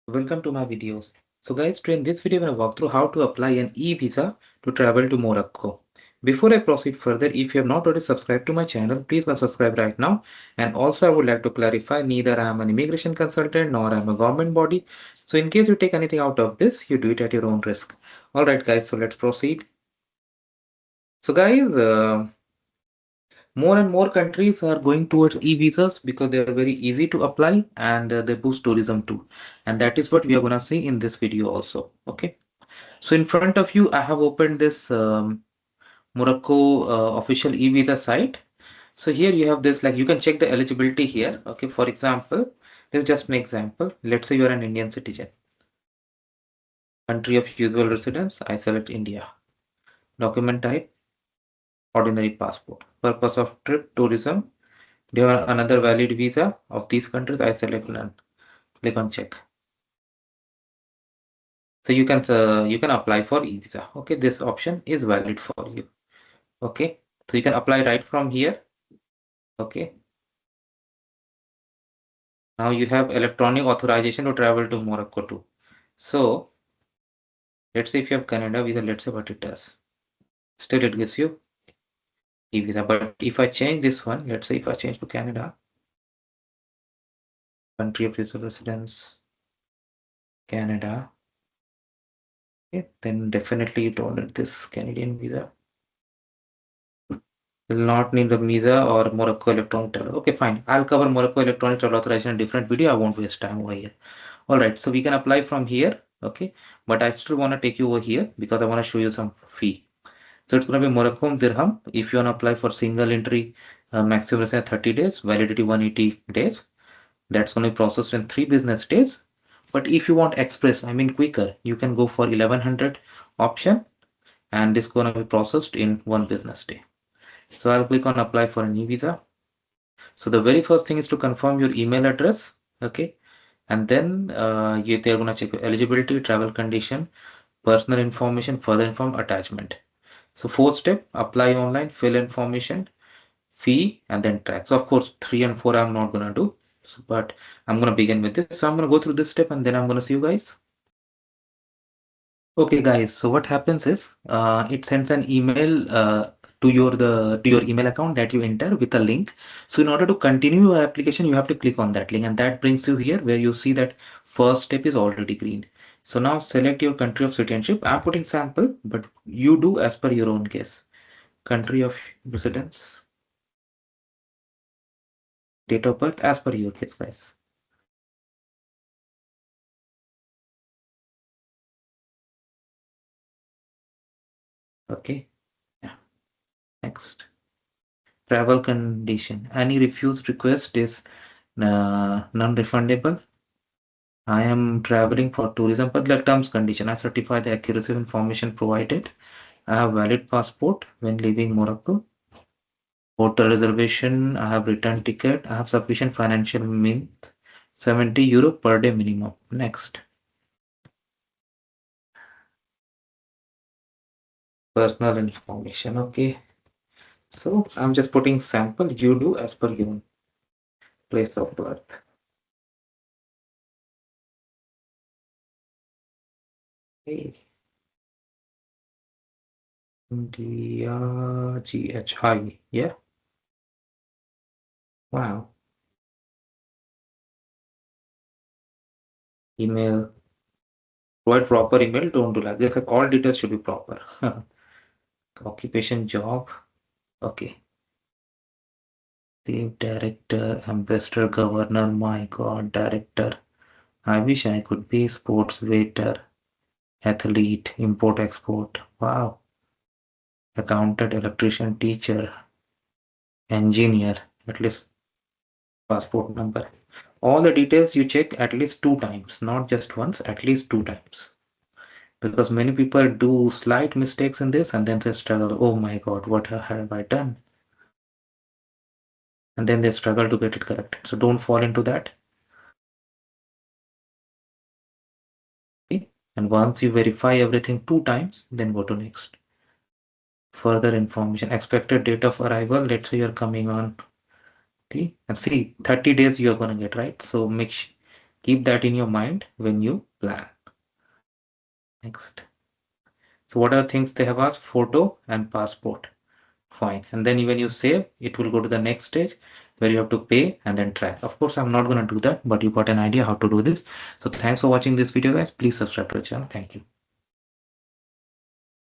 Welcome to my videos. So guys, today in this video, I'm going to walk through how to apply an e-visa to travel to Morocco. Before I proceed further, if you have not already subscribed to my channel, please go subscribe right now. And also, I would like to clarify, neither I am an immigration consultant nor I am a government body. So in case you take anything out of this, you do it at your own risk. Alright guys, so let's proceed. So guys, more and more countries are going towards e-visas because they are very easy to apply and they boost tourism too. And that is what we are going to see in this video also. Okay. So in front of you, I have opened this Morocco official e-visa site. So here you have this, like you can check the eligibility here. Okay. For example, this is just an example. Let's say you are an Indian citizen. Country of usual residence, I select India. Document type, ordinary passport. Purpose of trip, tourism. Do you have another valid visa of these countries? I select none. Click on check. So you can apply for e-visa. Okay, this option is valid for you. Okay, so you can apply right from here. Okay, now you have electronic authorization to travel to Morocco too. So let's say if you have Canada visa, let's say what it does. Still it gives you e-visa. But if I change this one, let's say if I change to Canada, country of usual residence, Canada. Okay, then definitely you don't need this Canadian visa. Will not need the visa or Morocco electronic travel. Okay, fine. I'll cover Morocco electronic travel authorization in a different video. I won't waste time over here. All right, so we can apply from here. Okay, but I still want to take you over here because I want to show you some fee. So it's going to be Morocco dirham. If you want to apply for single entry, maximum is 30 days, validity 180 days. That's going to be processed in 3 business days. But if you want express, I mean quicker, you can go for 1100 option, and this is going to be processed in 1 business day. So I'll click on apply for an e-visa. So the very first thing is to confirm your email address. Okay. And then they're going to check your eligibility, travel condition, personal information, further inform attachment. So fourth step, apply online, fill information, fee, and then track. So of course, 3 and 4 I'm not going to do. So, but I'm going to begin with this. So I'm going to go through this step and then I'm going to see you guys. Okay, guys. So what happens is it sends an email to your email account that you enter with a link. So in order to continue your application, you have to click on that link, and that brings you here where you see that first step is already green. So now select your country of citizenship. I'm putting sample, but you do as per your own case. Country of residence, date of birth as per your case, guys. Okay. Yeah. Next. Travel condition. Any refused request is non-refundable. I am traveling for tourism, but the terms condition. I certify the accuracy of information provided. I have valid passport when leaving Morocco. Hotel reservation. I have return ticket. I have sufficient financial means. 70 euro per day minimum. Next. Personal information. Okay. So I'm just putting sample. You do as per your place of birth. Okay. India GH. Hi. Yeah. Wow. Email. Provide proper email. Don't do like this. Like all details should be proper. Occupation, job. Okay. Chief director, ambassador, governor. My God, director. I wish I could be sports waiter, athlete, import export. Wow. Accountant, electrician, teacher, engineer. At least passport number. All the details you check at least 2 times, not just once, at least 2 times. Because many people do slight mistakes in this and then they struggle. Oh my God, what have I done? And then they struggle to get it correct. So don't fall into that. Okay? And once you verify everything 2 times, then go to next. Further information, expected date of arrival. Let's say you're coming on, okay? And see, 30 days you're going to get, right? So Keep that in your mind when you plan. Next. So what are the things they have asked? Photo and passport. Fine. And then when you save, it will go to the next stage where you have to pay and then track. Of course, I'm not going to do that, but you got an idea how to do this. So thanks for watching this video, guys. Please subscribe to the channel. Thank you.